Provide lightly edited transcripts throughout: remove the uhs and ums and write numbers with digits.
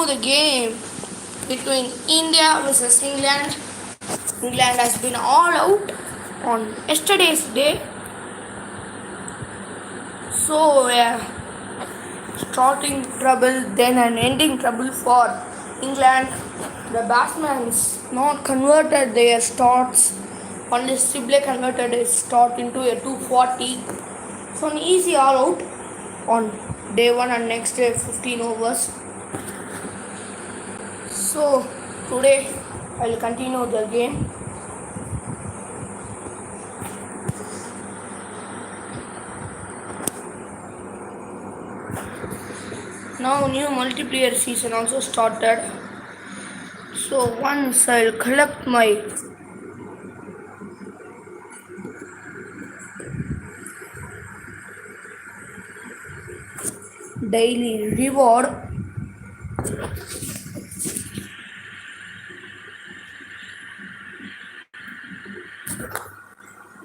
the game between India versus England. England has been all out on yesterday's day. So, starting trouble, then an ending trouble for England. The batsmen not converted their starts. Only Sibley converted his start into a 240. So, an easy all out on day 1 and next day 15 overs. So, today I will continue the game. Now new multiplayer season also started. So once I'll collect my daily reward,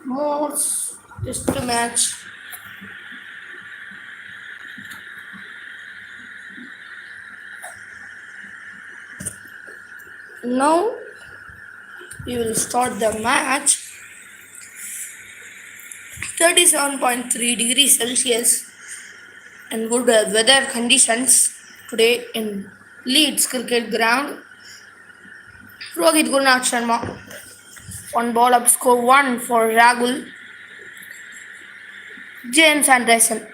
most test match. Now we will start the match. 37.3 degrees Celsius and good weather conditions today in Leeds cricket ground. Rohit Gurnath Sharma, one ball up, score 1 for Rahul. James Anderson.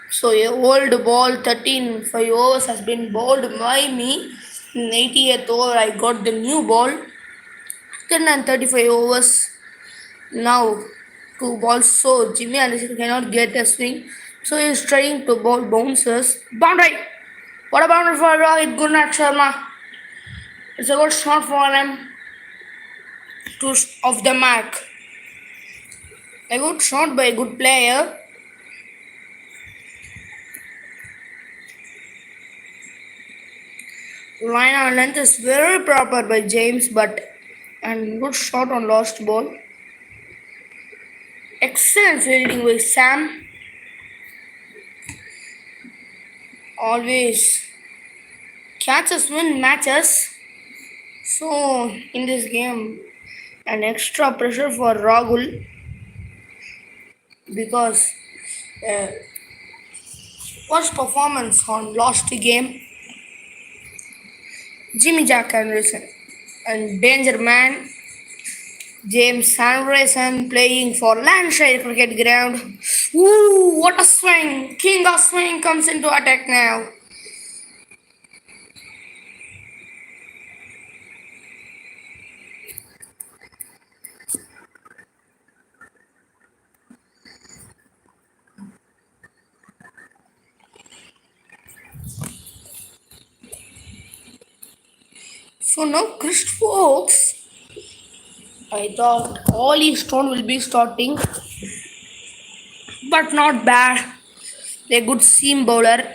So a old ball, 13 5 overs has been bowled by me. In 80th over, I got the new ball. 10 and 35 overs. Now 2 balls. So Jimmy Anderson cannot get a swing. So he is trying to bowl bouncers. Boundary. What a boundary for Rohit Gurnath Sharma. It's a good shot for him. To off the mark. A good shot by a good player. Line and length is very proper by James, and good shot on last ball. Excellent fielding by Sam. Always catches win matches. So in this game, an extra pressure for Rahul because worst performance on last game. Jimmy Jack Anderson and Danger Man James Anderson playing for Lancashire cricket ground. Ooh, what a swing! King of swing comes into attack now. So now Chris Fox, I thought Ollie Stone will be starting, but not bad. A good seam bowler.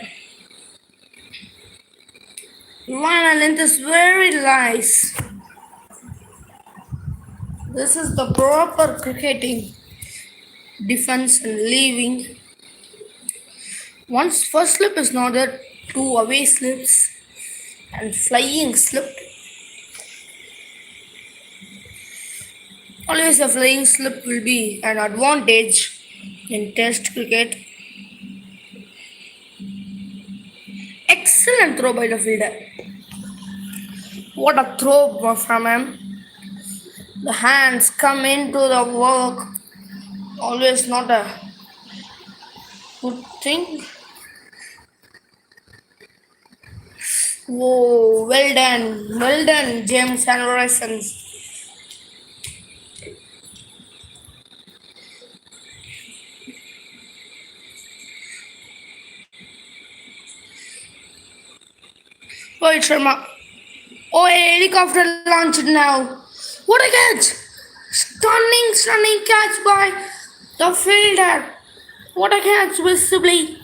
Line and length is very nice. This is the proper cricketing. Defense and leaving. Once first slip is nodded, 2 away slips and flying slip. Always a flying slip will be an advantage in Test cricket. Excellent throw by the fielder. What a throw from him. The hands come into the work. Always not a good thing. Whoa, well done, James Anderson. Rohit Sharma. Oh, a helicopter launched now. What a catch! Stunning catch by the fielder. What a catch visibly.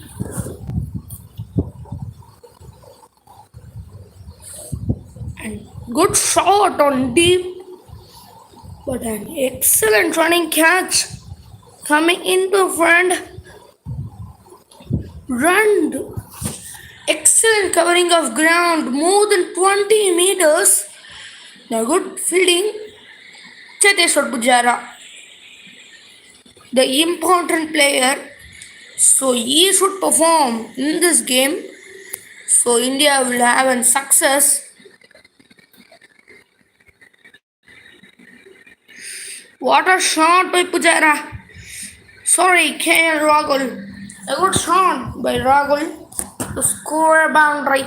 And good shot on deep. But an excellent running catch coming into front. Run. Excellent covering of ground, more than 20 meters. Now good fielding. Cheteshwar Pujara, the important player. So he should perform in this game. So India will have a success. What a shot by Pujara. Sorry, KL Rahul. A good shot by Rahul to score a boundary.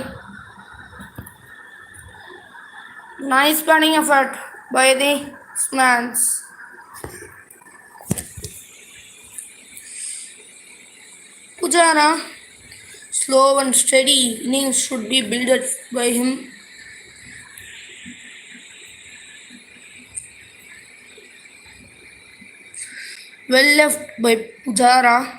Nice batting effort by the Smans. Pujara, slow and steady innings should be built by him. Well left by Pujara.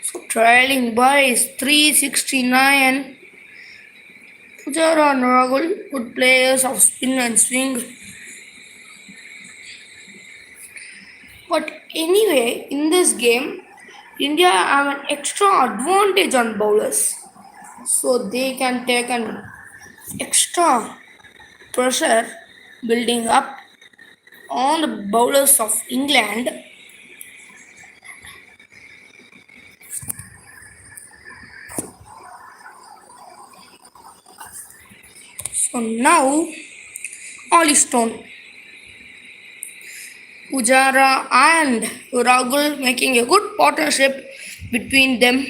So trailing by 369. Pujara and Rahul, good players of spin and swing. But anyway, in this game, India have an extra advantage on bowlers. So they can take an extra pressure building up on the bowlers of England. So now, Ollie Stone, Pujara and Rahul making a good partnership between them.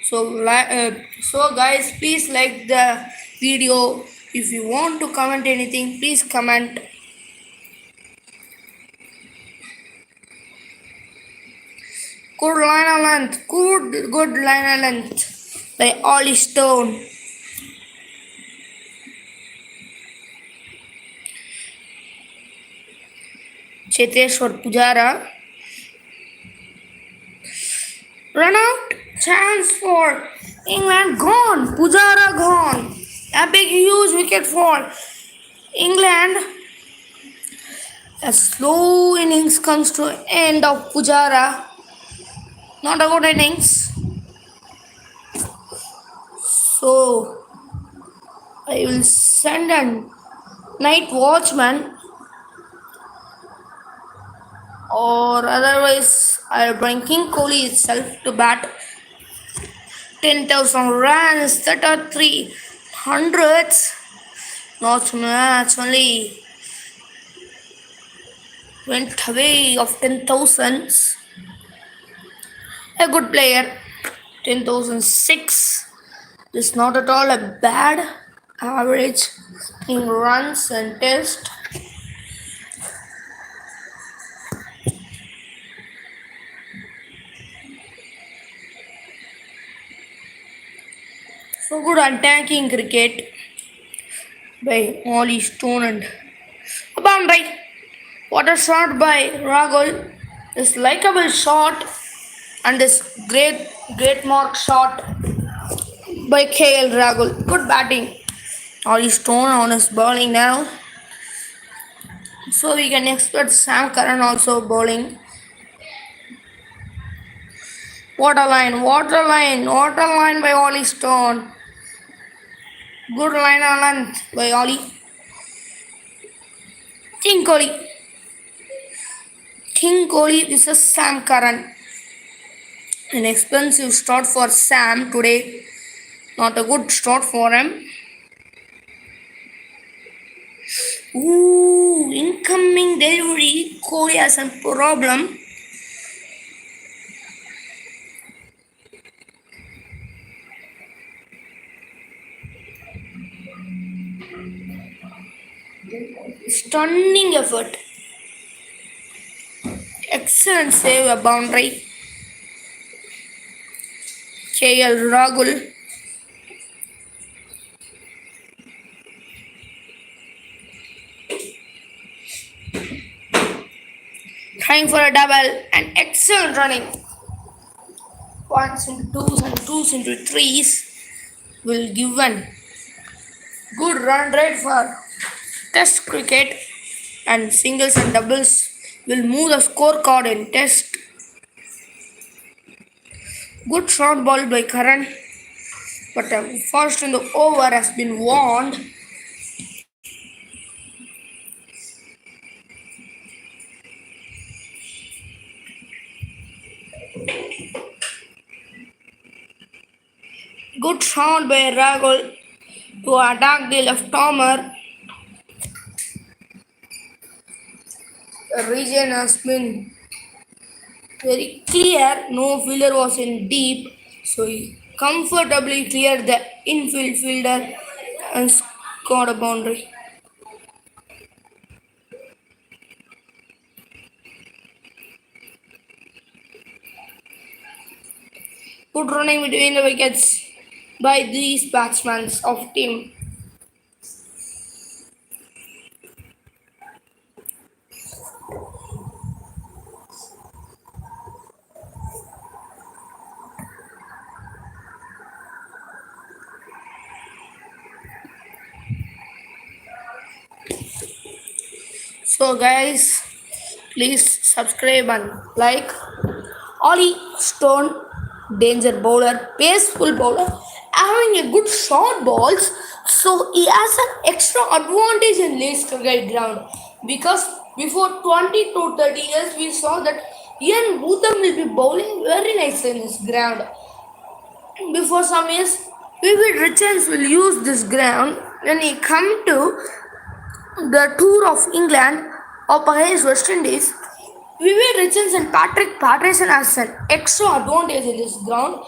So guys, please like the video. If you want to comment anything, please comment. Good line of length, good line of length by Ollie Stone. Cheteshwar Pujara. Run out, chance for England gone. Pujara gone. A big huge wicket for England. A slow innings comes to end of Pujara. Not a good innings. So I will send a night watchman, or otherwise I'll bring King Kohli itself to bat. 10,000 runs, that are 300s. Not much, only went away of 10,000s. A good player. 10,006 is not at all a bad average in runs and test. So good attacking cricket by Ollie Stone and a boundary. What a shot by Rahul. This likable shot and this great mark shot by KL Rahul. Good batting. Ollie Stone on his bowling now. So we can expect Sam Curran also bowling. What a line by Ollie Stone. Good line of length by Ollie. King Kohli, this is Sam Curran. An expensive start for Sam today. Not a good start for him. Ooh, incoming delivery. Kohli has a problem. Stunning effort. Excellent save, a boundary. KL Rahul. Trying for a double and excellent running. Ones into twos and twos into threes will give one good run rate for Test cricket and singles and doubles will move the scorecard in test. Good shot ball by Karan, but first in the over has been warned. Good shot by Rahul to attack the left armor. The region has been very clear. No fielder was in deep, so he comfortably cleared the infield fielder and scored a boundary. Good running between the wickets by these batsmen of team. So guys, please subscribe and like. Ollie Stone, danger bowler, paceful bowler, having a good short balls, so he has an extra advantage in this cricket ground because before 20 to 30 years we saw that Ian Bootham will be bowling very nice in this ground. Before some years, Vivid Richards will use this ground when he come to the tour of England up against West Indies. Vivian Richards and Patrick Patterson has an extra advantage in this ground.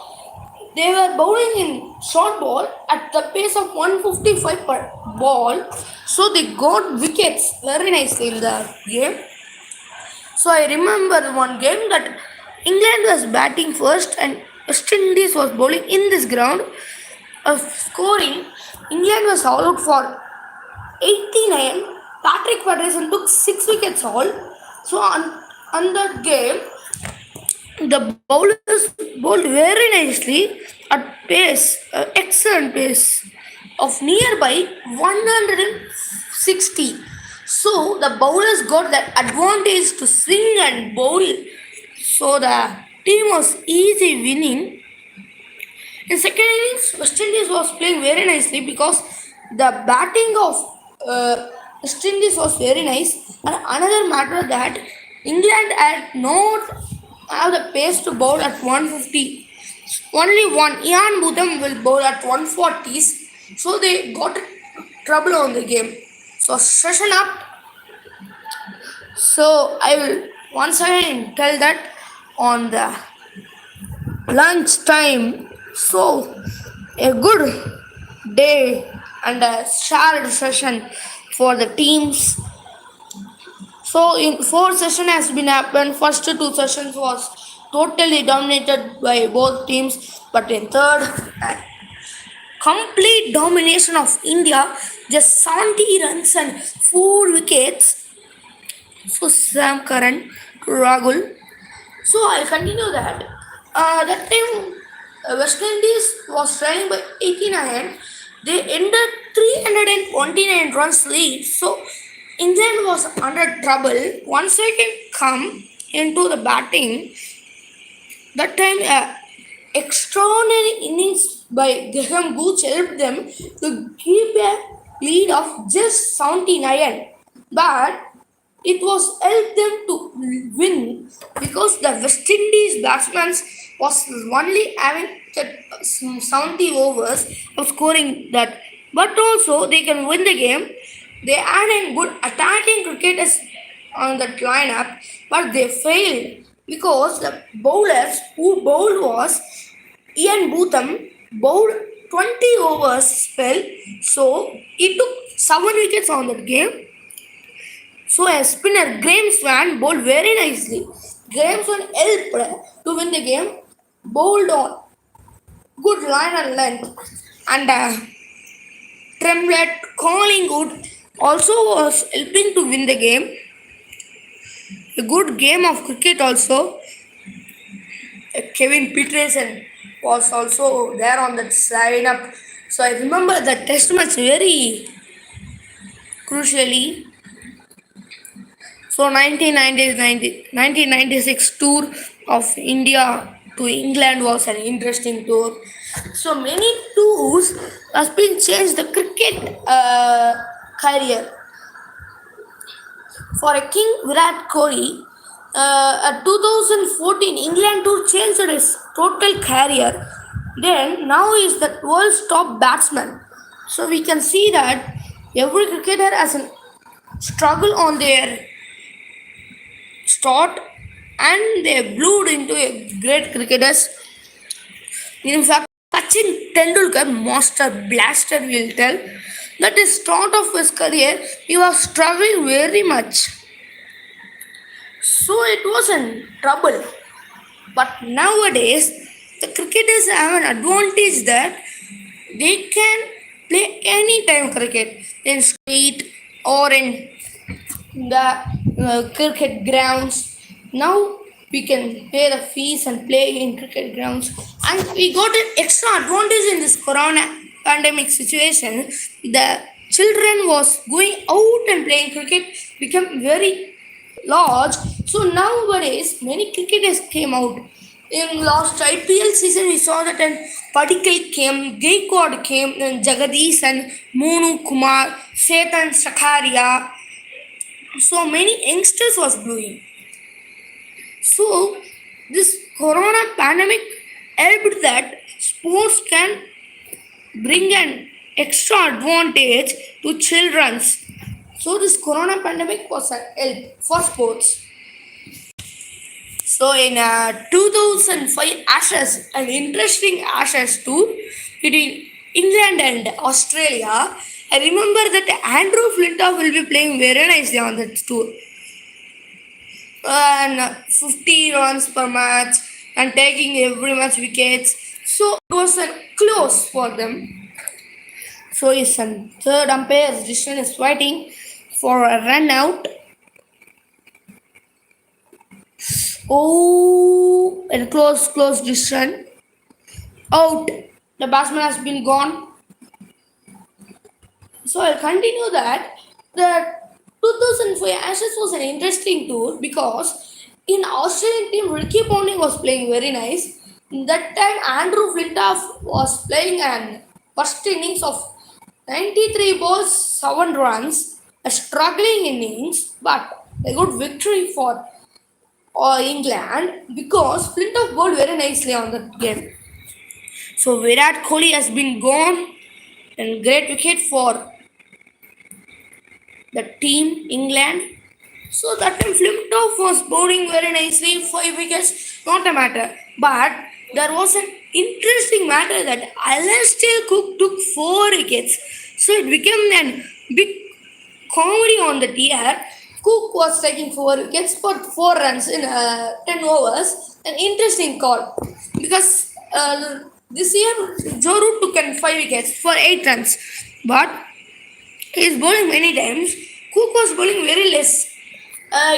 They were bowling in short ball at the pace of 155 per ball, so they got wickets very nicely in the game. So I remember one game that England was batting first and West Indies was bowling in this ground. Of scoring, England was all out for 89. Patrick Patterson took 6 wickets all. So on that game, the bowlers bowled very nicely at pace, excellent pace of nearby 160. So the bowlers got the advantage to swing and bowl. So the team was easy winning. In second innings, West Indies was playing very nicely because the batting of West Indies was very nice. And another matter that England had not have the pace to bowl at 150. Only one Ian Bootham will bowl at 140s, so they got trouble on the game. So session up. So I will once again tell that on the lunch time. So a good day and a shared session for the teams. So in 4 session has been happened. First 2 sessions was totally dominated by both teams, but in third, complete domination of India, just 70 runs and 4 wickets. So Sam Curran to Rahul. So I'll continue that. That time West Indies was trailing by 89. They ended 329 runs lead. So England was under trouble. Once they can come into the batting, that time extraordinary innings by Graham Gooch helped them to keep a lead of just 79. But it was helped them to win because the West Indies batsmen was only having 70 overs of scoring that, but also they can win the game. They had a good attacking cricketers on that lineup, but they failed because the bowlers who bowled was Ian Bootham bowled 20 overs spell, so he took 7 wickets on that game. So a spinner, Graham Swan, bowled very nicely. Graham Swan helped to win the game, bowled on good line and length, and Tremlett, Collingwood also was helping to win the game. A good game of cricket also. Kevin Peterson was also there on that lineup. So I remember the test match very Crucially, so 1996 tour of India to England was an interesting tour. So many tours has been changed the cricket career. For a King Virat Kohli, at 2014 England tour changed his total career. Then now he is the world's top batsman. So we can see that every cricketer has a struggle on their start and they blew into a great cricketers. In fact, Sachin Tendulkar, master blaster, will tell that the start of his career he was struggling very much. So it was in trouble. But nowadays, the cricketers have an advantage that they can play any time cricket in street or in the cricket grounds. Now we can pay the fees and play in cricket grounds, and we got an extra advantage in this corona pandemic situation. The children was going out and playing cricket become very large. So nowadays many cricketers came out. In last IPL season, we saw that an Padikal came, Gaikwad came, and Jagadish and Monu Kumar, Setan Sakaria, so many youngsters was blowing. So this corona pandemic helped that sports can bring an extra advantage to children's. So this corona pandemic was a help for sports. So in 2005 Ashes, an interesting Ashes tour between England and Australia. I remember that Andrew Flintoff will be playing very nicely on that tour. And 50 runs per match and taking every match wickets. So it was a close for them. So his third umpire's decision is waiting for a run out. Oh, and close decision. Out. The batsman has been gone. So I'll continue that. The 2005 Ashes was an interesting tour because in Australian team Ricky Ponting was playing very nice. That time Andrew Flintoff was playing an first innings of 93 balls, 7 runs, a struggling innings, but a good victory for England because Flintoff bowled very nicely on that game. So Virat Kohli has been gone and great wicket for the team England. So that time Flintoff was bowling very nicely, 5 wickets, not a matter. But there was an interesting matter that Alastair Cook took 4 wickets. So it became a big comedy on the tier. Cook was taking 4 wickets for 4 runs in 10 overs. An interesting call because this year Joe Root took 5 wickets for 8 runs. But he is bowling many times. Cook was bowling very less.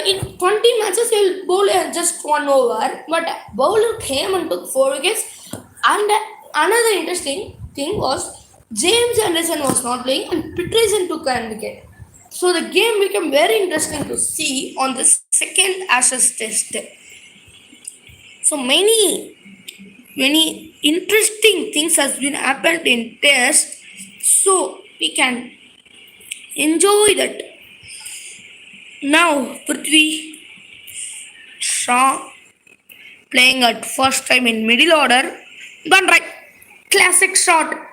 In 20 matches, he will bowl just 1 over. But bowler came and took 4 wickets. And another interesting thing was James Anderson was not playing and Peterson took a wicket. So the game became very interesting to see on the second Ashes test. So many interesting things has been happened in test. So we can enjoy that. Now Prithvi Shaw playing at first time in middle order. Gone right. Classic shot.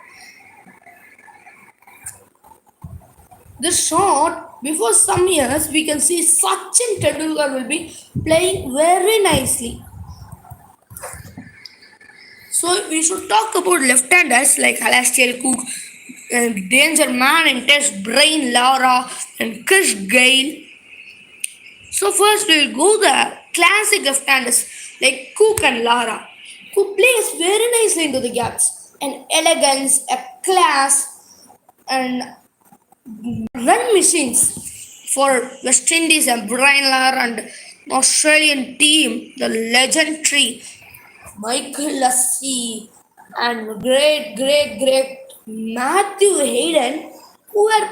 This shot, before some years, we can see Sachin Tendulkar will be playing very nicely. So we should talk about left-handers like Alastair Cook, and Danger Man and Test Brian Lara and Chris Gale. So first we'll go the classic left-handers like Cook and Lara, who plays very nicely into the gaps. An elegance, a class, and run machines for West Indies and Brian Lara and Australian team, the legendary Michael Lassie and great Matthew Hayden, who were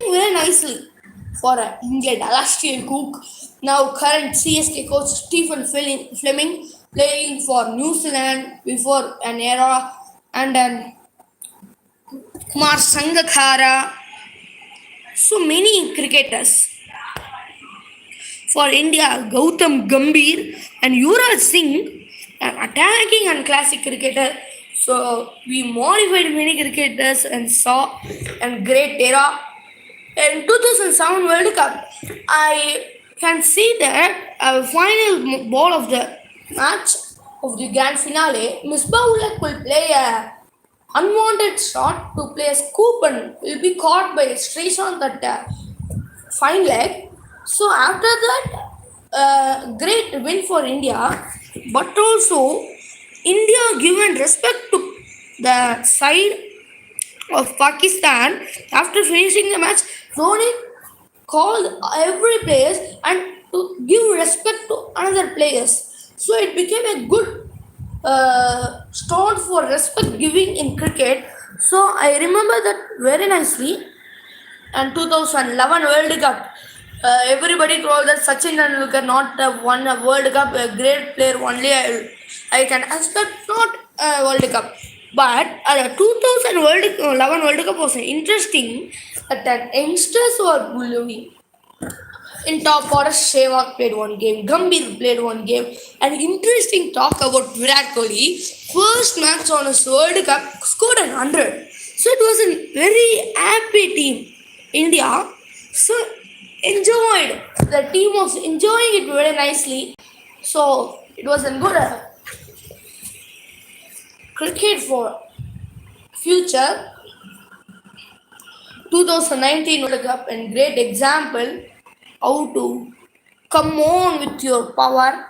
very nicely for England. Alastair Cook, now current CSK coach Stephen Fleming, playing for New Zealand before an era, and then Kumar Sangakkara. So many cricketers for India. Gautam Gambhir and Yuvraj Singh, an attacking and classic cricketer. So we modified many cricketers and saw a great era. In 2007 World Cup, I can see that a final ball of the match of the grand finale, Misbah-ul-Haq will play a unwanted shot to play a scoop and will be caught by Srishant at fine leg. So after that, great win for India, but also India given respect to the side of Pakistan. After finishing the match, Dhoni called every players and to give respect to another players. So it became a good start for respect giving in cricket. So I remember that very nicely. And 2011 World Cup. Everybody told that Sachin Tendulkar not won a World Cup, a great player only. I can expect not a World Cup. But 2011 World Cup was interesting that youngsters were bullying. In top order, Sehwag played one game, Gambhir played one game. And interesting talk about Virat Kohli. First match on his World Cup scored 100. So it was a very happy team. India. So enjoyed. The team was enjoying it very nicely. So it was a good cricket for future. 2019 World Cup and great example how to come on with your power.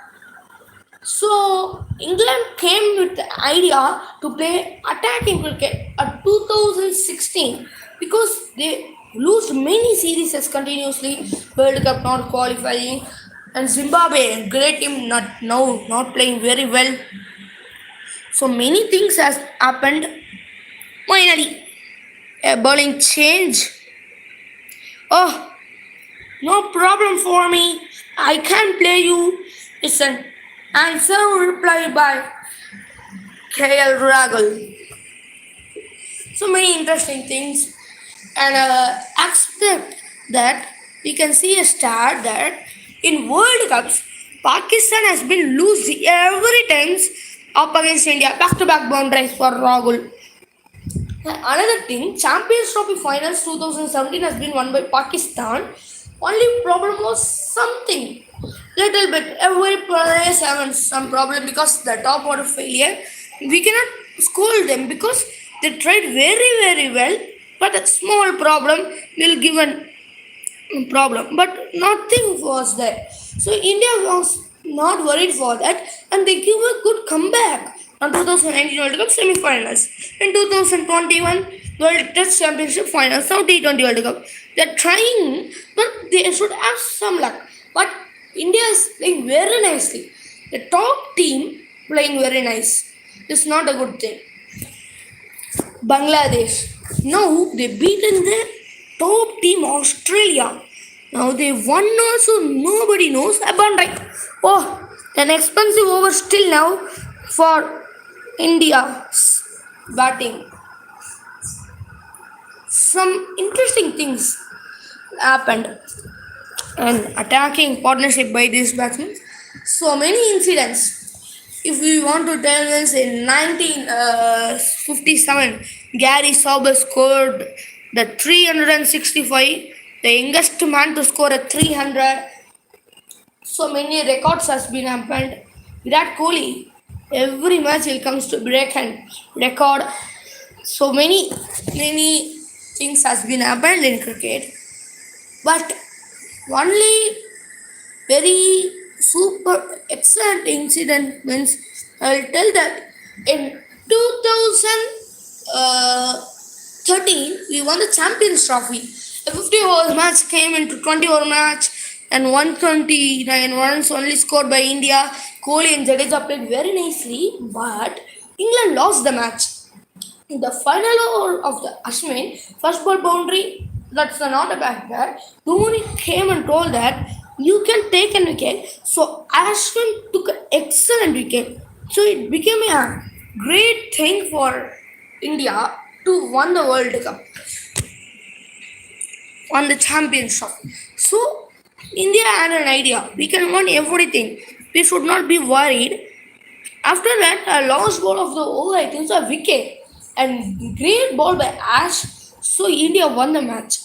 So England came with the idea to play attacking cricket at 2016 because they lose many series continuously, World Cup not qualifying, and Zimbabwe, a great team, not playing very well. So many things has happened. Finally, a bowling change. Oh, no problem for me. I can play you. It's an answer reply by KL Rahul. So many interesting things, and expect that we can see a stat that in World Cups, Pakistan has been losing every times up against India, back-to-back boundaries for Rahul. Another thing, Champions Trophy Finals 2017 has been won by Pakistan. Only problem was something little bit. Every players having some problem because the top order failure. We cannot scold them because they tried very well, but a small problem will give an problem, but nothing was there. So India was not worried for that, and they give a good comeback on 2019 World Cup semi-finals. In 2021 World Test Championship finals, now T20 World Cup. They're trying, but they should have some luck. But India is playing very nicely. The top team playing very nice. It's not a good thing. Bangladesh. Now they beaten the top team Australia. Now they won also nobody knows about like oh an expensive over still now for India's batting. Some interesting things happened and attacking partnership by these batsmen. So many incidents. If we want to tell this in 1957, Gary Sauber scored the 365, the youngest man to score a 300. So many records has been happened. Virat Kohli, every match he comes to break and record. So many things has been happened in cricket. But only very super excellent incident means I'll tell that in 2013 we won the Champions Trophy. A 50 overs match came into 20 over match and 129 runs only scored by India. Kohli and Jadeja played very nicely, but England lost the match. In the final over of the Ashwin, first ball boundary, that's not a bad bat. Dhoni came and told that you can take an wicket. So Ashwin took an excellent wicket. So it became a great thing for India to win the World Cup, won the championship. So India had an idea. We can win everything. We should not be worried. After that, a last ball of the over, I think, so a wicket and great ball by Ash. So India won the match.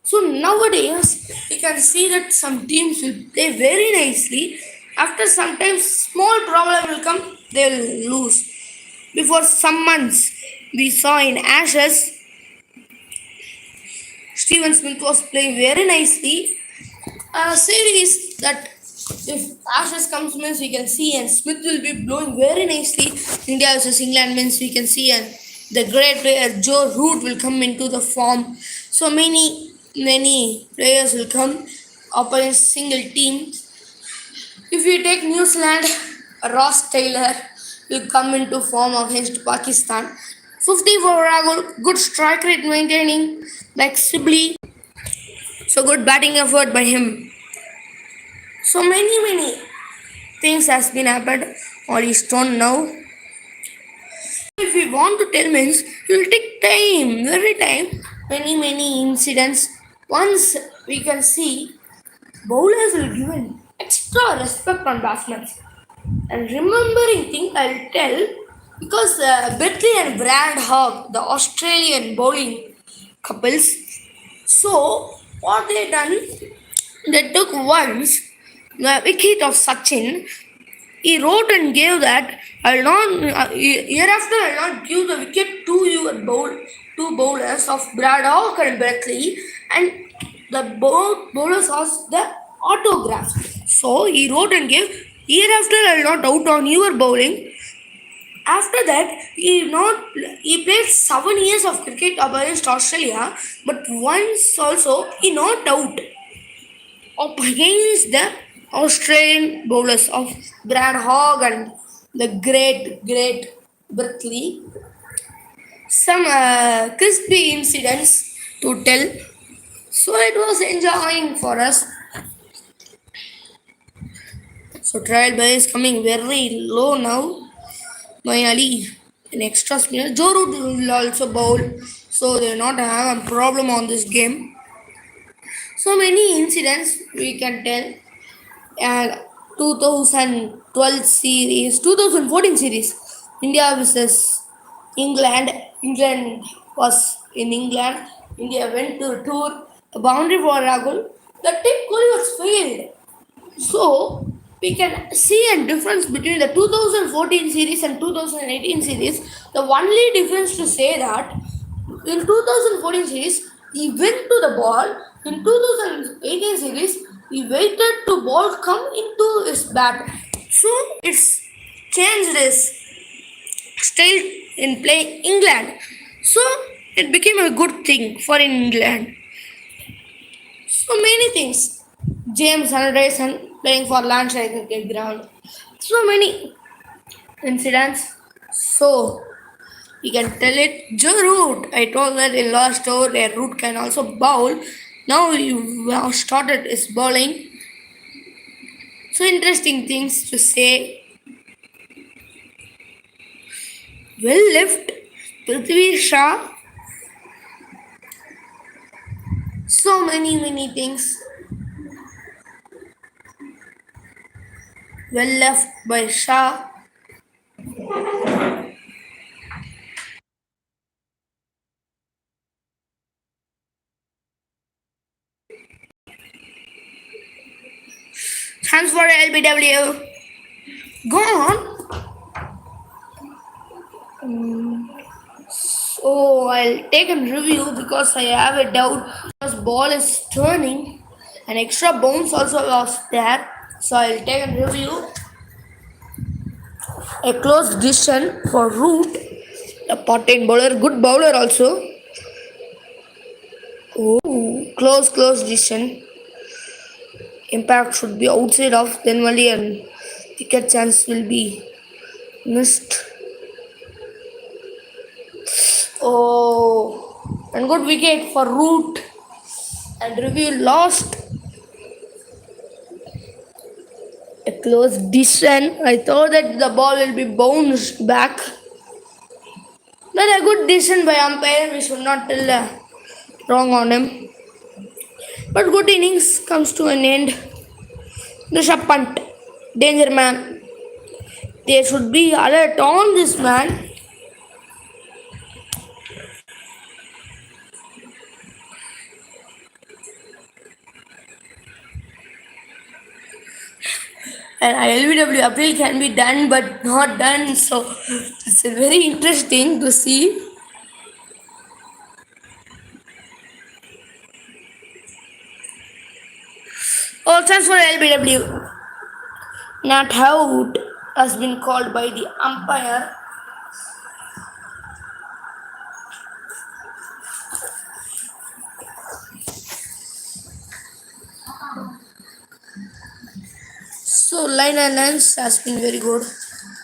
So nowadays, we can see that some teams will play very nicely. After sometimes small problem will come, they will lose. Before some months, we saw in Ashes, Steven Smith was playing very nicely. A series that if Ashes comes means we can see and Smith will be blowing very nicely. India versus England means we can see and the great player Joe Root will come into the form. So many players will come up against single team. If you take New Zealand, Ross Taylor will come into form against Pakistan. 54 Rahul, good strike rate maintaining like Sibley. So good batting effort by him. So many things has been happened or is done now. If we want to tell means it will take time, very time. Many incidents. Once we can see bowlers will given extra respect on batsmen. And remembering thing I'll tell because Betley and Brad Hogg, the Australian bowling couples. So what they done? They took once the wicket of Sachin. He wrote and gave that I'll not hereafter I'll not give the wicket to your two bowlers of Brad Hawk and Beckley, and the bowlers asked the autograph. So he wrote and gave hereafter I'll not out on your bowling. After that, he played 7 years of cricket against Australia, but once also he not out up against the Australian bowlers of Brad Hogg and the great Berkeley. Some crispy incidents to tell. So it was enjoying for us. So trial by is coming very low now. My Ali, an extra spinner. Joe Root will also bowl. So they will not have a problem on this game. So many incidents we can tell. And 2012 series, 2014 series, India versus England. England was in England. India went to tour. The boundary for Rahul. The tip Kohli was failed. So we can see a difference between the 2014 series and 2018 series. The only difference to say that in 2014 series he went to the ball. In 2018 series he waited to ball come into his bat. So it's changed his style in playing England. So it became a good thing for England. So many things. James Anderson playing for Lancashire cricket ground. So many incidents. So we can tell it. Joe Root, I told that in last over, a Root can also bowl. Now you have started his bowling. So interesting things to say. Well left, Prithvi Shah. So many things. Well left by Shah. Thanks for LBW. Go on. So I'll take a review because I have a doubt because ball is turning. An extra bounce also was there. So I'll take a review. A close decision for Root. A potting bowler, good bowler also. Oh, close decision. Impact should be outside of then only and wicket chance will be missed. Oh, And good wicket for Root. And review lost a close decision. I thought that the ball will be bounced back. But a good decision by umpire. We should not tell wrong on him. But good innings comes to an end. Rishabh Pant, danger man. There should be alert on this man. And LBW appeal can be done but not done. So it's very interesting to see. All chance for LBW. Not out has been called by the umpire. So line and lens has been very good.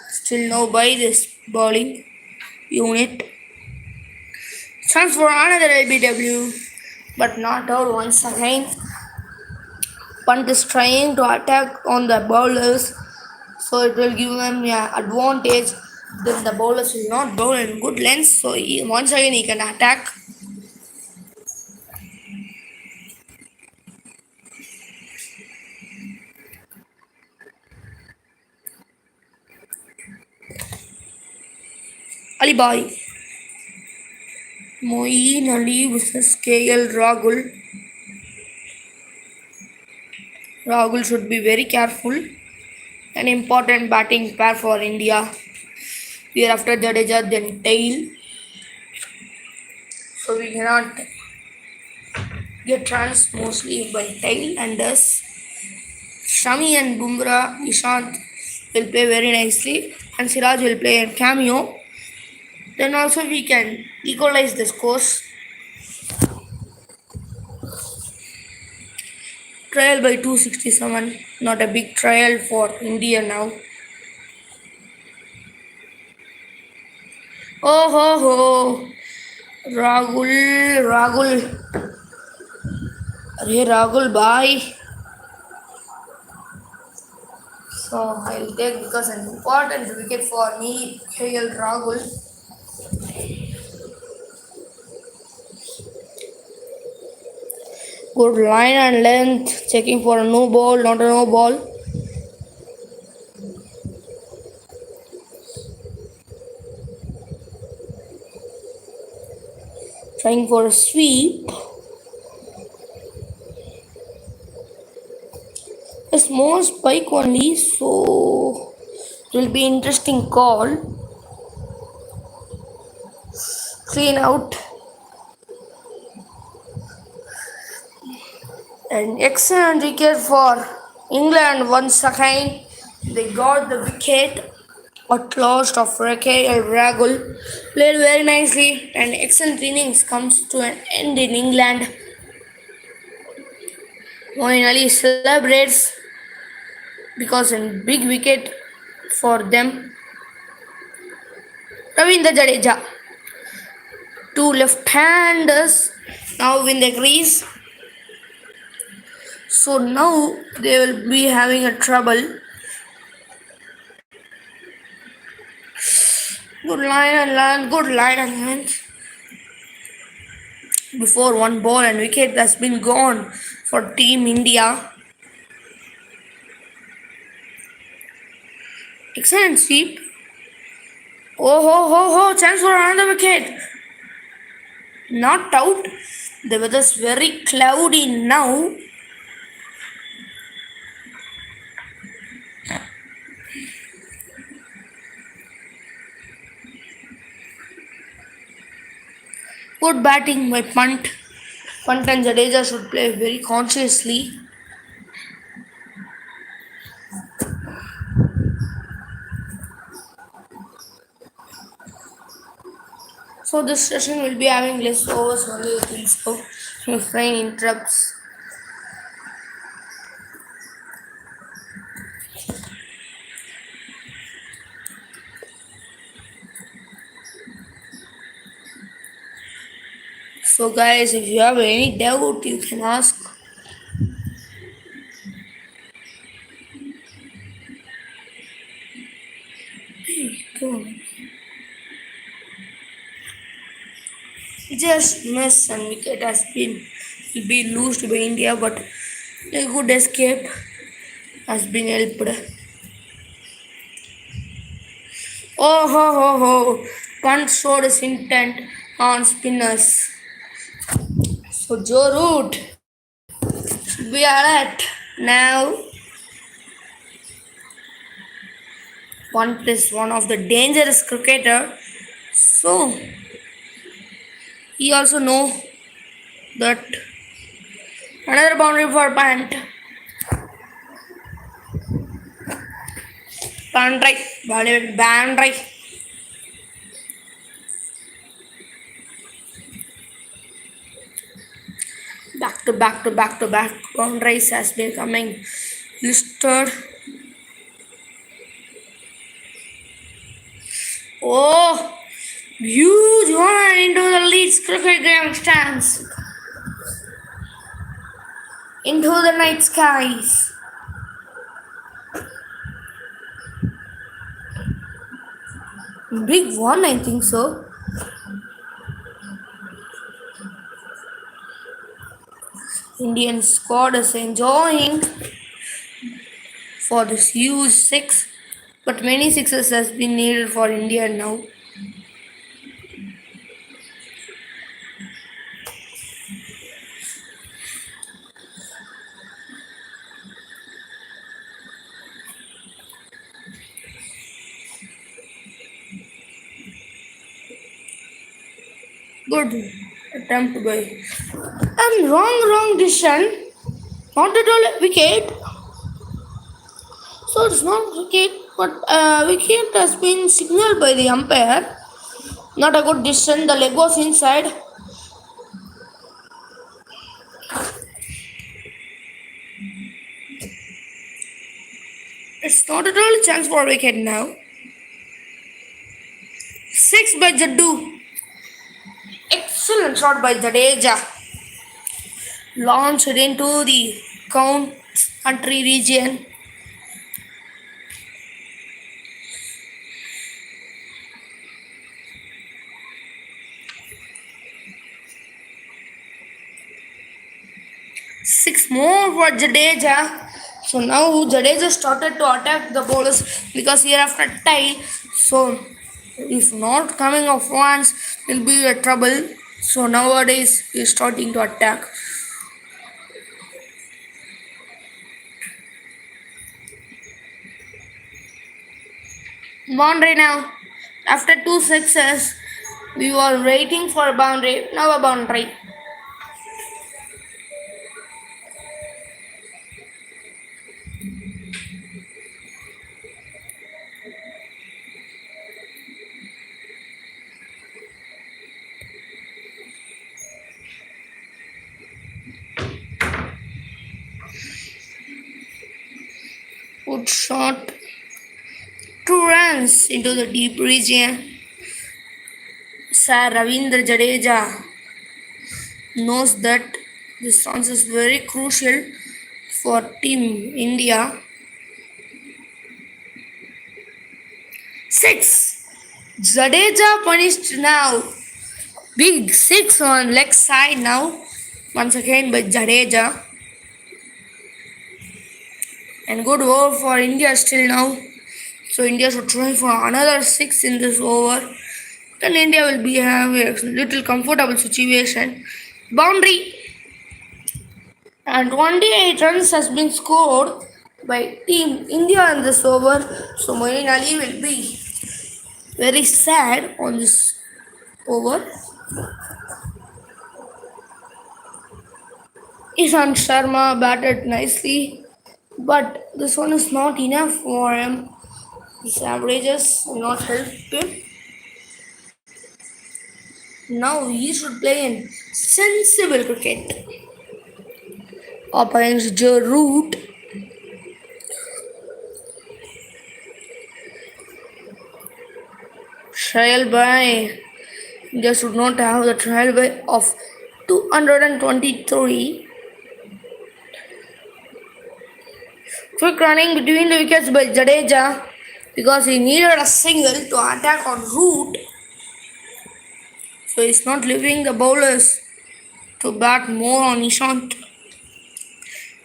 Still no by this bowling unit. Chance for another LBW, but not out once again. Punt is trying to attack on the bowlers, so it will give them an advantage. Then the bowlers will not bowl in good length, so once again he can attack. Ali Bhai. Moeen Ali versus KL Rahul. Rahul should be very careful. An important batting pair for India. Here after Jadeja, then tail. So we cannot get runs mostly by tail, and thus Shami and Bumrah, Ishant will play very nicely, and Siraj will play a cameo. Then also we can equalize the scores. Trial by 267, not a big trial for India now. Oh ho ho, Rahul. Arey Rahul bhai. So I'll take because an important wicket for me, KL Rahul. Good line and length, checking for a no ball, not a no ball. Trying for a sweep. A small spike only, so it will be interesting call. Clean out. An excellent wicket for England once again. They got the wicket at last of KL Rahul. Played very nicely, and excellent innings comes to an end in England. Moeen Ali celebrates because a big wicket for them. Ravindra Jadeja. Two left-handers now in the crease. So now they will be having a trouble. Good line and land, good line and land. Before one ball and wicket has been gone for Team India. Excellent sweep. Oh ho ho ho, chance for another wicket. Not out. The weather's very cloudy now. Good batting by Punt. Punt and Jadeja should play very consciously. So this session will be having less overs only, I think so. If rain interrupts. So, guys, if you have any doubt, you can ask. Hey, come on. Just miss and wicket has been will be lost by India, but a good escape has been helped. Oh ho ho ho! Punt showed his intent on spinners. So Joe Root should be alert now. Punt is one of the dangerous cricketer. So he also know that another boundary for Punt. Boundary, boundary. Back to back to back to back. Boundaries has been coming listed. Oh, huge one into the Leeds cricket ground stands. Into the night skies. Big one, I think so. Indian squad is enjoying for this huge six, but many sixes has been needed for India now. Good attempt by and wrong decision. Not at all a wicket. So it's not wicket, but wicket has been signaled by the umpire. Not a good decision. The leg was inside. It's not at all a chance for wicket now. Six by Jaddu. Excellent shot by Jadeja. Launched into the country region. Six more for Jadeja. So now Jadeja started to attack the bowlers because here after tie. So if not coming off once, will be a trouble. So nowadays he is starting to attack. Boundary now. After two sixes, we were waiting for a boundary. Now a boundary. Good shot. Two runs into the deep region. Sir Ravindra Jadeja knows that this runs is very crucial for Team India. Six. Jadeja punished now. Big six on leg side now. Once again by Jadeja. And good over for India still now. So India should try for another six in this over. Then India will be having a little comfortable situation. Boundary. And 28 runs has been scored by Team India in this over. So Moeen Ali will be very sad on this over. Ishan Sharma batted nicely, but this one is not enough for him. His averages will not help him. Now he should play in sensible cricket. Up against Joe Root. Trial by. India should not have the trial by of 223. Quick running between the wickets by Jadeja because he needed a single to attack on route. So he's not leaving the bowlers to bat more on Ishant.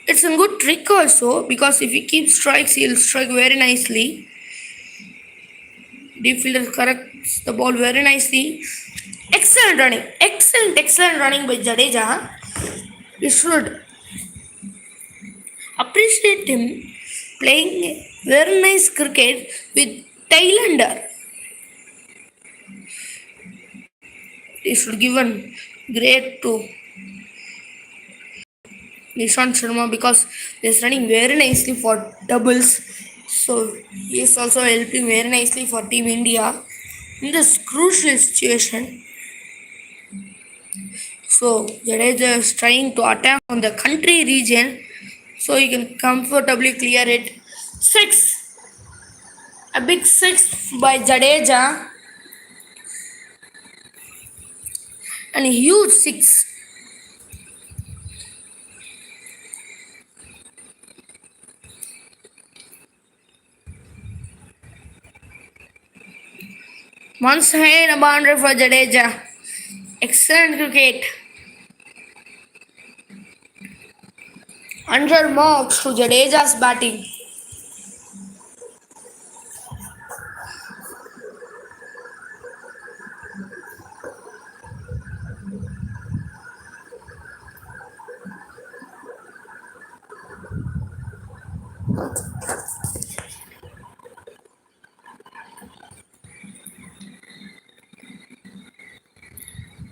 It's a good trick also because if he keeps strikes, he'll strike very nicely. Deep fielder corrects the ball very nicely. Excellent running. Excellent running by Jadeja. We should appreciate him playing very nice cricket with Thailander. He should given great to Nishant Sharma because he's running very nicely for doubles. So he is also helping very nicely for Team India in this crucial situation. So Jadeja is trying to attack on the country region so he can comfortably clear it. 6. A big 6 by Jadeja and a huge 6. Once again a boundary for Jadeja. Excellent cricket. 100 marks to Jadeja's batting.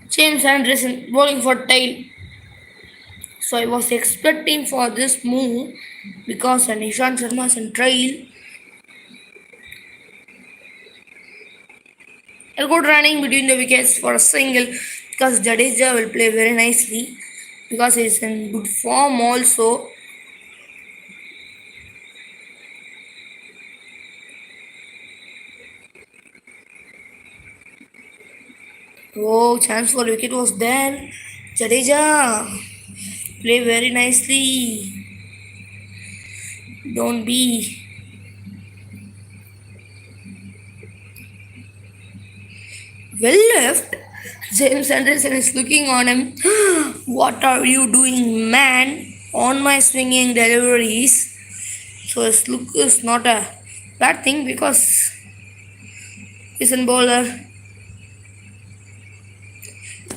James Anderson bowling for tail. So I was expecting for this move because Nishant Sharma is in trail. A good running between the wickets for a single because Jadeja will play very nicely because he is in good form also. Oh, chance for wicket was there. Jadeja play very nicely. Don't be. Well left. James Anderson is looking on him. What are you doing, man? On my swinging deliveries. So his look is not a bad thing because he's in bowler.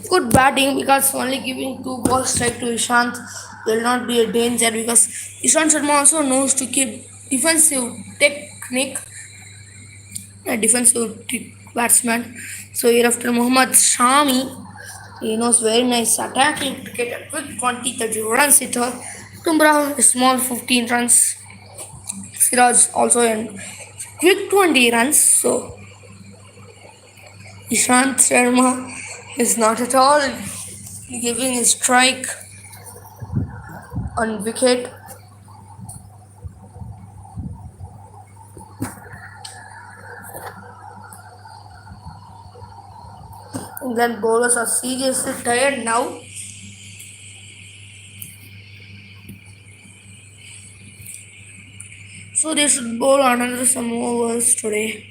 Good batting because only giving 2 balls straight to Ishant will not be a danger because Ishant Sharma also knows to keep defensive technique, a defensive batsman. So hereafter Muhammad Shami, he knows very nice attacking to get a quick 20-30 runs hitter. Tumrah a small 15 runs. Siraj also in quick 20 runs. So Ishant Sharma is not at all giving a strike on wicket. England bowlers are seriously tired now. So they should bowl another some overs today.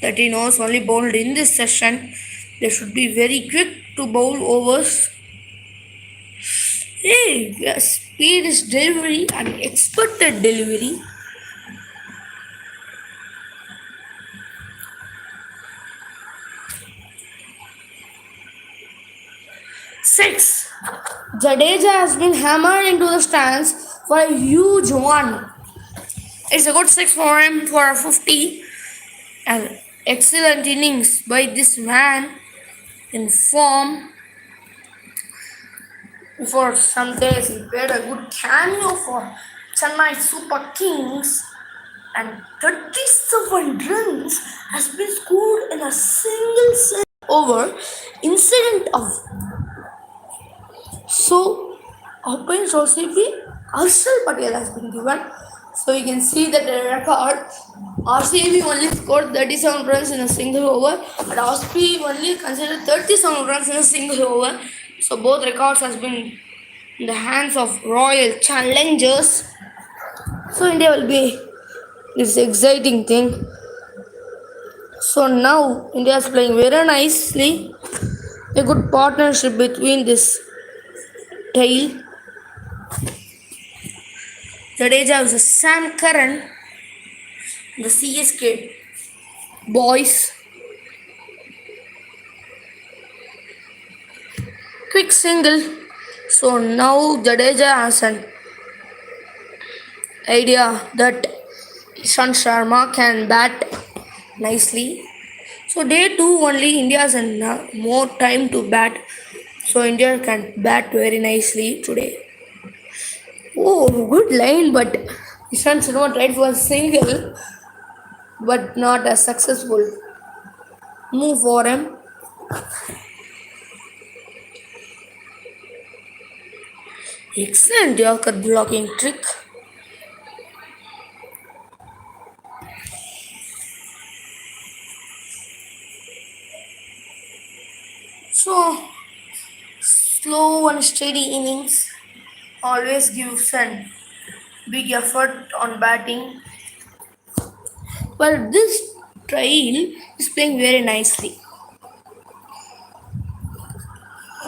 13 overs only bowled in this session. They should be very quick to bowl overs. Hey, yes, speed is delivery and expected delivery. Six. Jadeja has been hammered into the stands for a huge one. It's a good 6 for him for a 50. An excellent innings by this man in form. For some days he played a good cameo for Chennai Super Kings and 37 runs has been scored in a single over incident of. So, open Joseph Arshal Patel has been given So you can see that the record RCB only scored 37 runs in a single over, but RCB only considered 37 runs in a single over. So both records has been in the hands of Royal Challengers. So India will be this exciting thing. So now India is playing very nicely. A good partnership between this tail. Jadeja versus Sam Curran, the CSK boys. Quick single. So now Jadeja has an idea that Ishan Sharma can bat nicely. So day 2 only India has more time to bat. So India can bat very nicely today. Oh, good line, but Ishan Sharma tried for a single, but not a successful move for him. Excellent Yorker blocking trick. So slow and steady innings always gives an big effort on batting. But this trail is playing very nicely.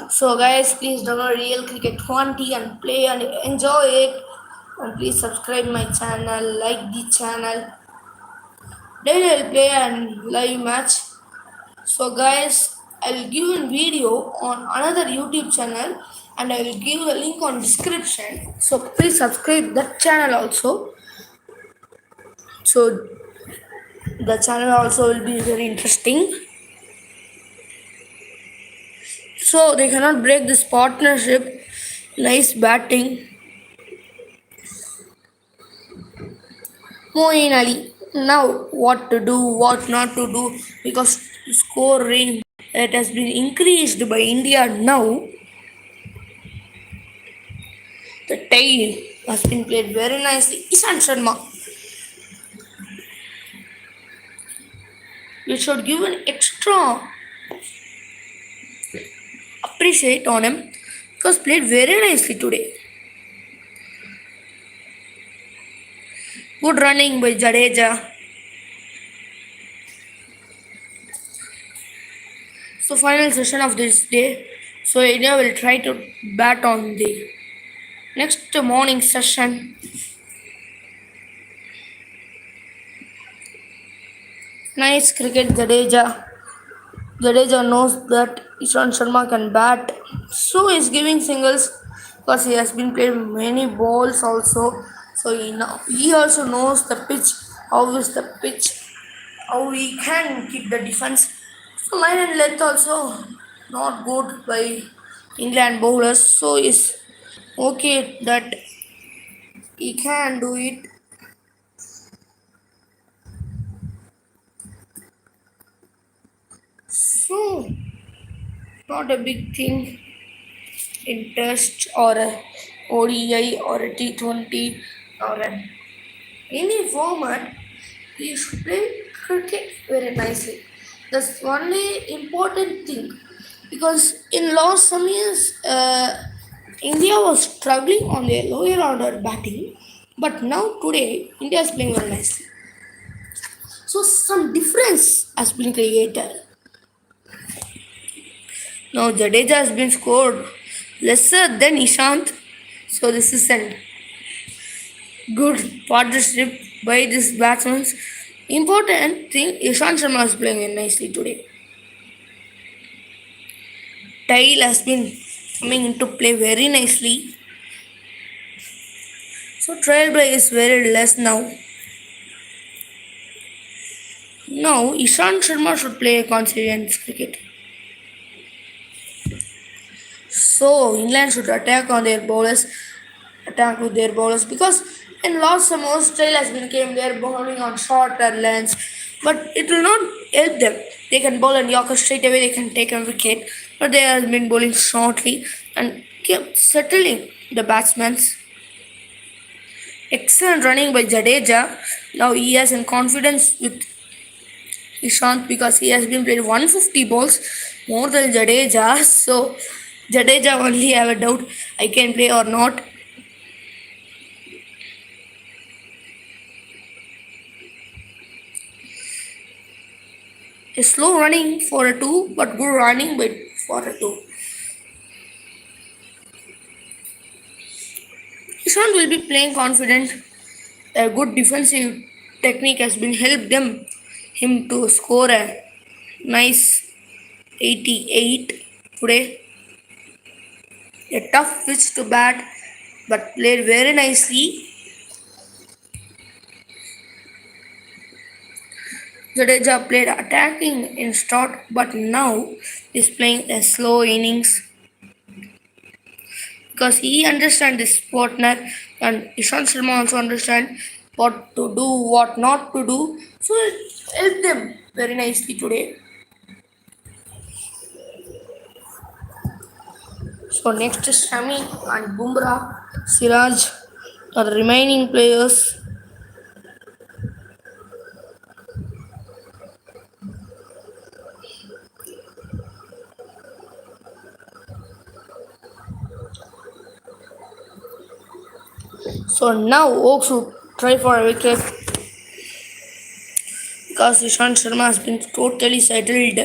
So guys, please download Real Cricket 20 and play and enjoy it. And please subscribe my channel, like the channel. Daily I'll play and live match. So guys, I'll give a video on another YouTube channel and I will give a link on description. So please subscribe that channel also. So the channel also will be very interesting. So they cannot break this partnership. Nice batting. Moeen Ali. Now what to do, what not to do, because scoring it has been increased by India now. The tail has been played very nicely. Ishan Sharma. We should give an extra appreciate on him because played very nicely today. Good running by Jadeja. So final session of this day. So India will try to bat on the next morning session. Nice cricket Jadeja. Jadeja knows that Ishan Sharma can bat. So he's giving singles because he has been played many balls also. So he also knows the pitch, how is the pitch, how he can kick the defense. So line and length also not good by England bowlers. So it's okay that he can do it. So not a big thing in test or a ODI or a T20 or any format. He should play cricket very nicely. That's only important thing because in last some years India was struggling on their lower order batting, but now today India is playing very nicely. So some difference has been created. Now Jadeja has been scored lesser than Ishant. So this is a good partnership by this batsman. Important thing, Ishant Sharma is playing very nicely today. Tail has been coming into play very nicely. So trail by is very less now. Now Ishant Sharma should play a consistent cricket. So England should attack on their bowlers, attack with their bowlers because in last summer Australia has been came there bowling on shorter lengths, but it will not help them. They can bowl and Yorker straight away, they can take a wicket, but they have been bowling shortly and kept settling the batsmen. Excellent running by Jadeja. Now he has in confidence with Ishant because he has been played 150 balls more than Jadeja. So Jadeja only have a doubt I can play or not. A slow running for a two, but good running by for a two. Ishant will be playing confident. A good defensive technique has been helped him to score a nice 88 today. A tough pitch to bat, but played very nicely. Jadeja played attacking in start, but now is playing a slow innings because he understands his partner and Ishan Sharma also understand what to do, what not to do. So it helped them very nicely today. So next is Shami and Bumrah, Siraj are the remaining players. So now Oaks should try for a wicket because Ishant Sharma has been totally settled.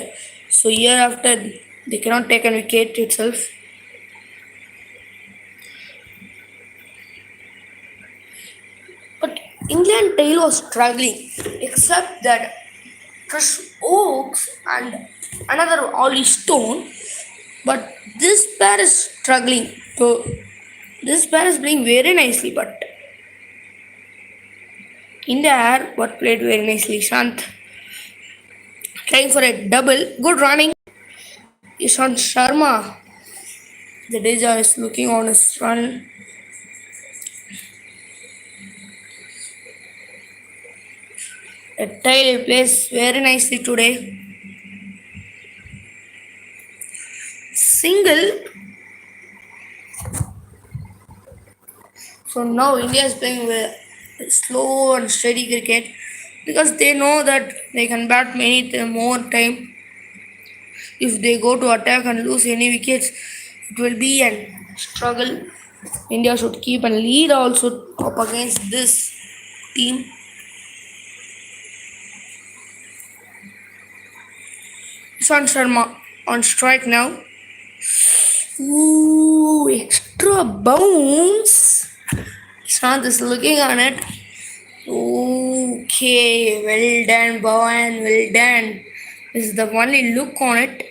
So year after they cannot take a wicket itself. But England tail was struggling, except that Trish Oaks and another Ollie Stone. But this pair is struggling. So this pair is playing very nicely, but in the air, what played very nicely. Shant trying for a double. Good running. Ishant Sharma. Jadeja is looking on his run. A tail plays very nicely today. Single. So now India is playing with slow and steady cricket because they know that they can bat many more time. If they go to attack and lose any wickets, it will be a struggle. India should keep and lead also up against this team. Ishan Sharma on strike now. Ooh, extra bounce. Shant is looking on it. Okay, well done, Bhavan, well done. This is the only look on it.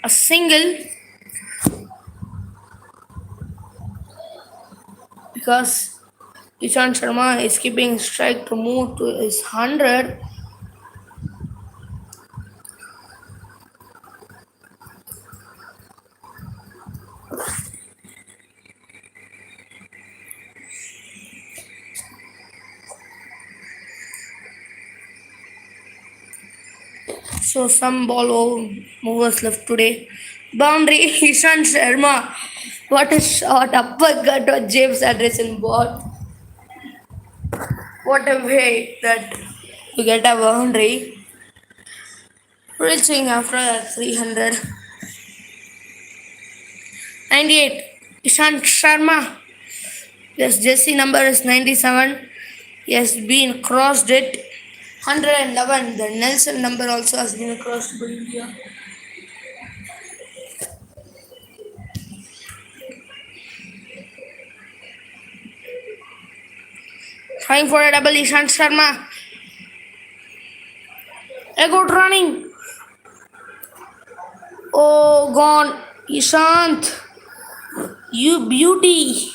A single because Ishan Sharma is keeping strike to move to his 100. So some ball movers left today. Boundary Ishan Sharma. What a shot! Uppercut of James Anderson ball. What a way that to get a boundary. Reaching after that 300. 98. Ishan Sharma. Yes, Jesse number is 97. He has been crossed it. 111. The Nelson number also has been crossed by India. Trying for a double, Ishan Sharma. A good running. Oh, gone. Ishant. You beauty.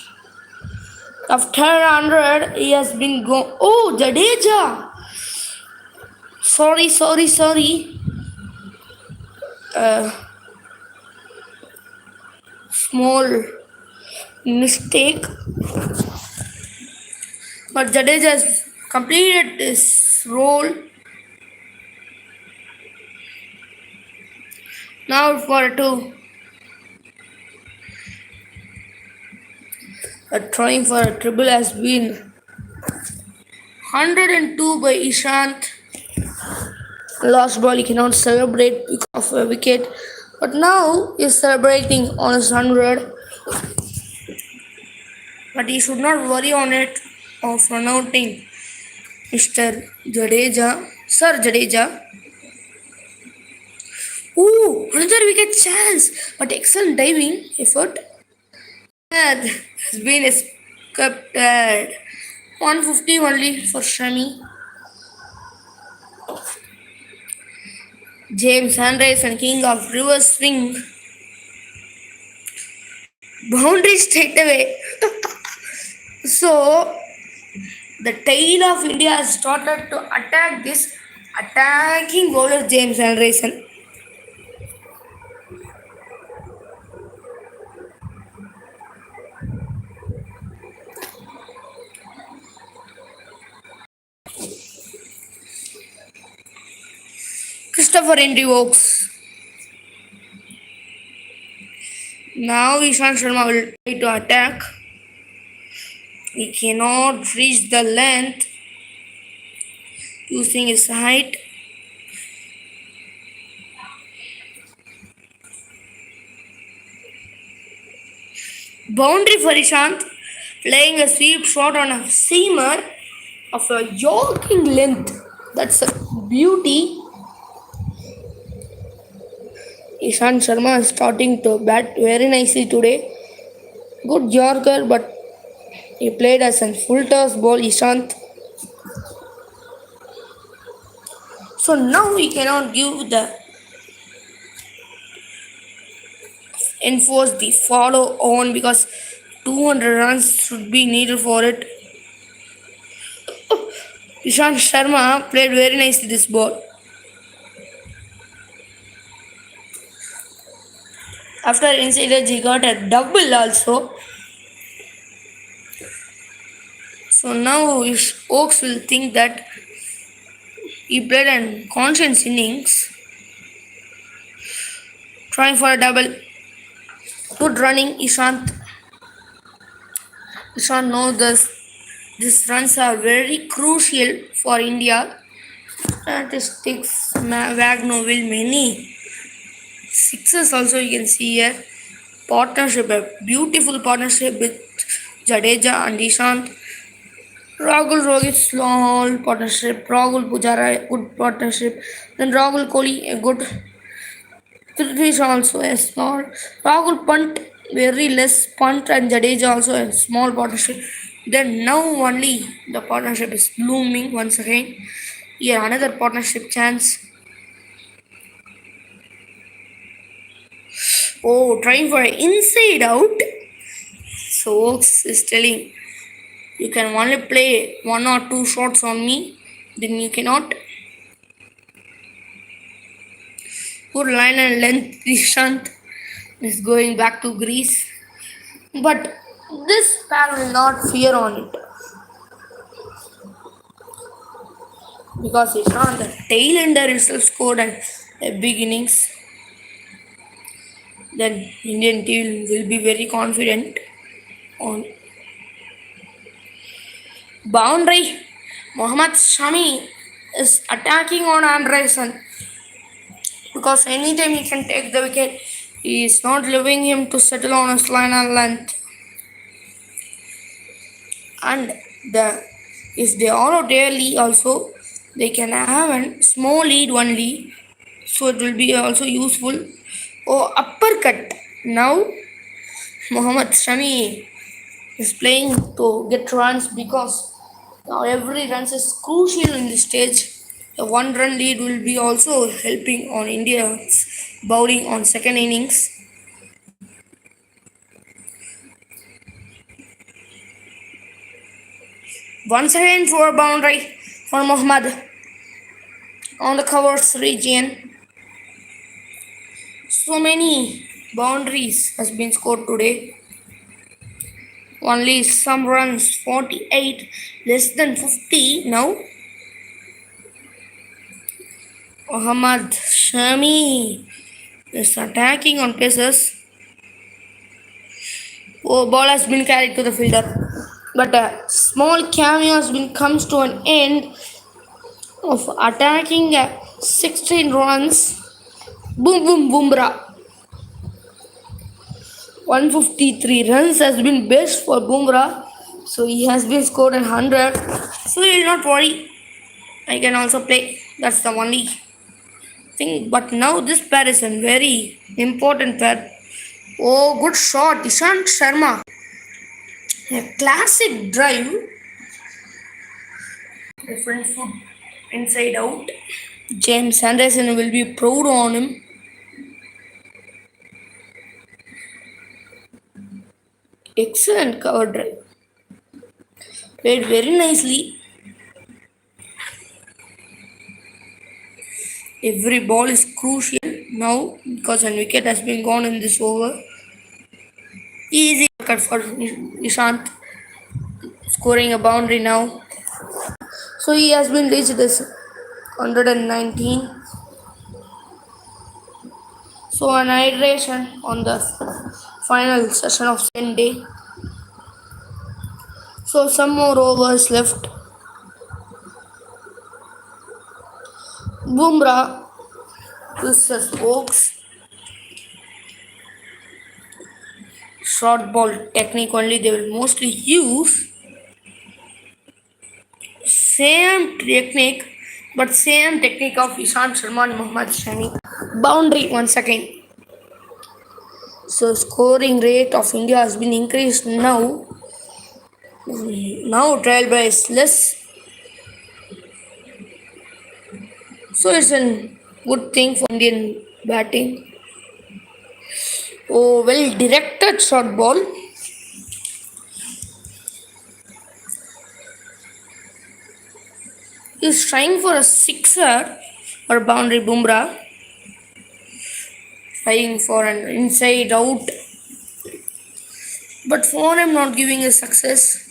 After 100, he has been gone. Oh, Jadeja. Sorry. Small mistake. But Jadeja has completed his role. Now for two. A trying for a triple has been 102 by Ishant. Last ball he cannot celebrate because of a wicket, but now he's celebrating on his 100. But he should not worry on it of run outing Mr. Jadeja, Sir Jadeja. Ooh, another wicket chance, but excellent diving effort. That has been escaped. 150 only for Shami. James Andres and King of Reverse Swing. Boundary straight away. So the tail of India has started to attack this attacking bowler James Anderson. Christopher Henry Oaks. Now Ishan Sharma will try to attack. He cannot reach the length using his height. Boundary for Ishant, playing a sweep shot on a seamer of a yorking length. That's a beauty. Ishant Sharma is starting to bat very nicely today. Good Yorker, but he played as a full toss ball, Ishant. So now we cannot give the enforce the follow on because 200 runs should be needed for it. Ishant Sharma played very nicely this ball. After inside edge, he got a double also. So now Oaks will think that he played a conscious innings, trying for a double. Good running, Ishant. Ishant knows this. These runs are very crucial for India. Statistics, Wagner will many sixes also you can see here. Partnership, a beautiful partnership with Jadeja and Ishant. Rahul Rohit, small partnership. Rahul Pujara, good partnership. Then Rahul Kohli, a good. Prithvi also a small. Rahul punt, very less punt, and Jadeja also a small partnership. Then now only the partnership is blooming once again. Here another partnership chance. Oh, trying for an inside out. So Oaks is telling you can only play one or two shots on me, then you cannot. Good line and length, Ishant is going back to Greece. But this pair will not fear on it. Because Ishant, the tail ender itself scored a big innings. Then Indian team will be very confident on boundary. Mohammad Shami is attacking on Anderson because anytime he can take the wicket, he is not leaving him to settle on his line and length. And if they all out early also, they can have a small lead only, so it will be also useful. Oh, uppercut. Now Mohammad Shami is playing to get runs because now every run is crucial in this stage. A one run lead will be also helping on India's bowling on second innings. Once again for a boundary for Mohammad on the covers region. So many boundaries has been scored today. Only some runs, 48, less than 50 now. Mohammad Shami is attacking on paces. Oh, ball has been carried to the fielder. But a small cameo has been comes to an end of attacking 16 runs. Boom boom Bumrah. 153 runs has been best for Bumrah. So he has been scored 100. So you'll not worry. I can also play. That's the only thing. But now this pair is a very important pair. Oh, good shot. Ishant Sharma. A classic drive. Different foot inside out. James Anderson will be proud on him. Excellent cover drive. Played very nicely. Every ball is crucial now because an wicket has been gone in this over. Easy cut for Ishant, scoring a boundary now. So he has been reached this 119. So an hydration on the final session of Sunday. So some more overs left. Bumrah versus Oaks. Short ball technique only they will mostly use. Same technique, but same technique of Ishant Sharma and Mohammad Shami. Boundary once again. So scoring rate of India has been increased now. Now trail by is less. So it's a good thing for Indian batting. Oh, well directed short ball. He's trying for a sixer or boundary Bumrah. Trying for an inside out. But for him not giving a success.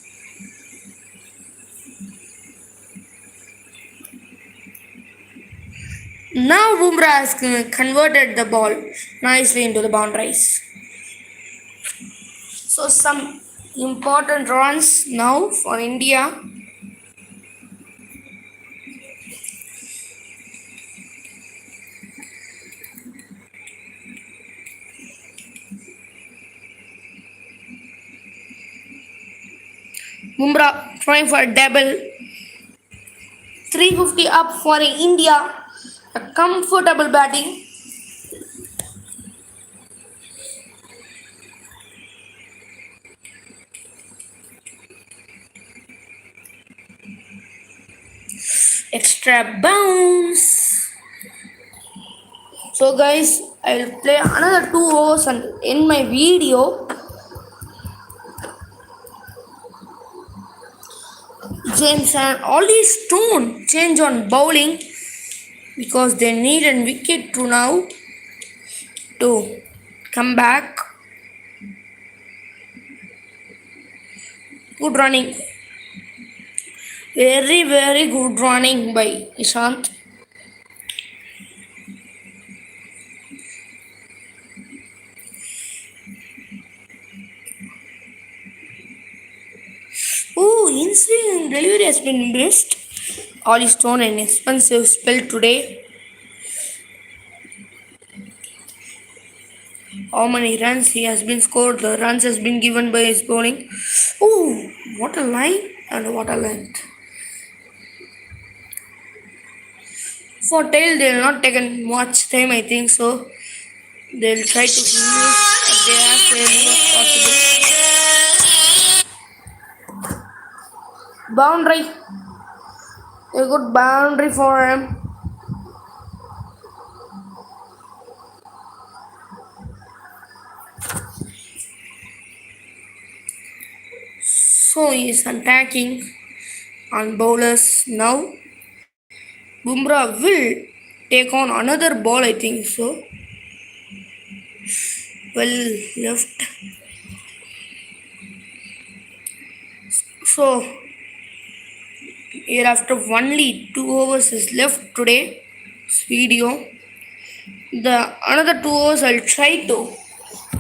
Now Bumrah has converted the ball nicely into the boundaries. So some important runs now for India. Bumrah trying for a double. 350 up for India. A comfortable batting. Extra bounce. So guys, I'll play another 2 overs and in my video. James and Ollie Stone change on bowling because they need a wicket to now to come back. Good running. Very good running by Ishant. Oh, instant delivery has been missed. Ollie Stone an expensive spell today. How many runs he has been scored? The runs has been given by his bowling. Oh, what a line and what a length. For tail, they will not taken much time, I think so. They will try to use as they as early as possible. Boundary. A good boundary for him. So he is attacking on bowlers now. Bumrah will take on another ball, I think so. Well left. So here after only 2 overs is left today. This video. The another 2 overs I'll try to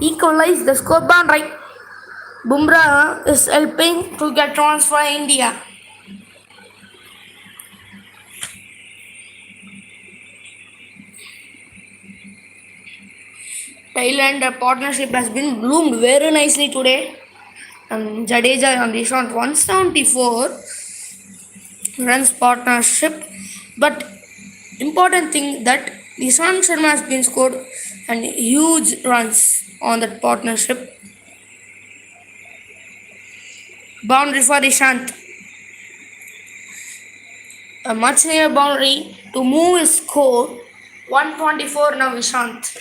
equalize the score boundary. Bumrah is helping to get runs for India. Thailand partnership has been bloomed very nicely today. Jadeja on the shot 174 runs partnership, but important thing that Ishan Sharma has been scored and huge runs on that partnership. Boundary for Ishant. A much near boundary to move his score 124 now Ishant.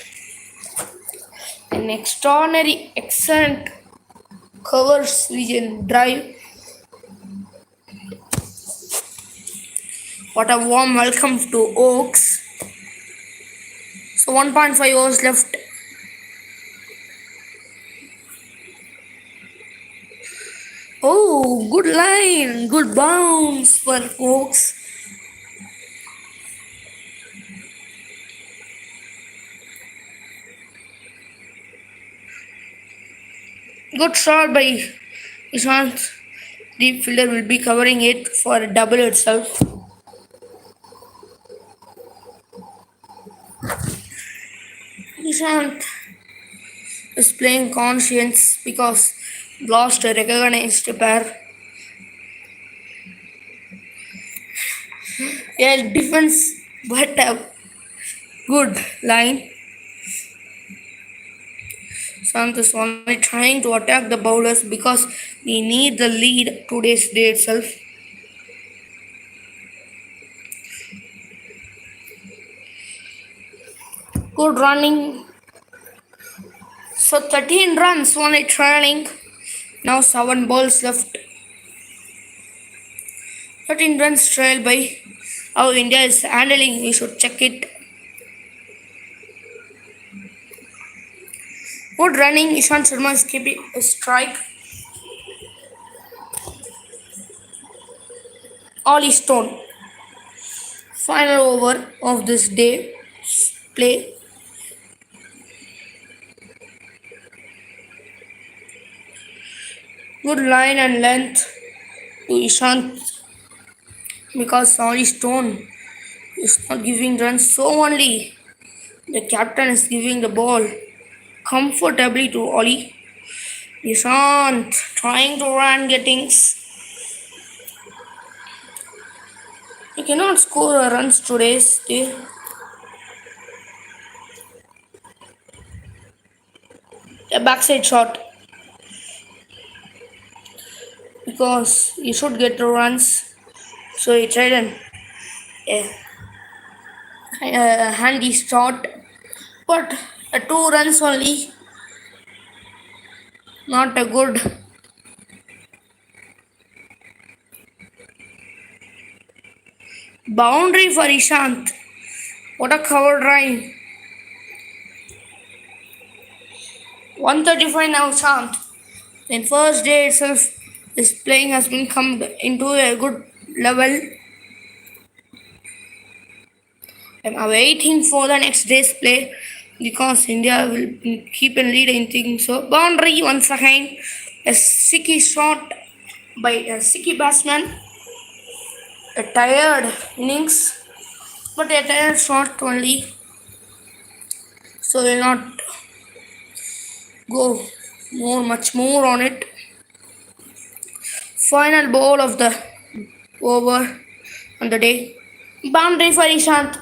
An extraordinary excellent covers region drive. What a warm welcome to Oaks. So 1.5 overs left. Oh, good line, good bounce for Oaks. Good shot by Ishant. Deep fielder will be covering it for a double itself. Ishant is playing conscience because lost a recognized pair. Yeah, defense, but a good line. Sant is only trying to attack the bowlers because we need the lead today's day itself. Good running. So 13 runs only trailing. Now 7 balls left. 13 runs trail by how India is handling. We should check it. Good running. Ishant Sharma is keeping a strike. All is stone. Final over of this day play. Good line and length to Ishant because Ollie Stone is not giving runs, so only the captain is giving the ball comfortably to Ollie. Ishant trying to run gettings. He cannot score runs today's day. A backside shot because he should get the runs. So he tried a handy shot, but 2 runs only. Not a good. Boundary for Ishant. What a cover drive. 135 now Ishant. In first day itself, his playing has been come into a good level. I'm awaiting for the next day's play because India will keep in lead in things. So boundary once again. A sicky shot by a sicky batsman. A tired innings, but a tired shot only. So we'll not go much more on it. Final ball of the over on the day. Boundary for Ishant.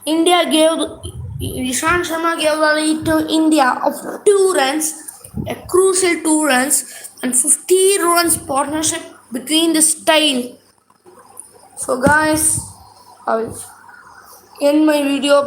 Ishant Sharma gave the lead to India of 2 runs, a crucial 2 runs, and 50 runs partnership between the style. So guys, I will end my video. Please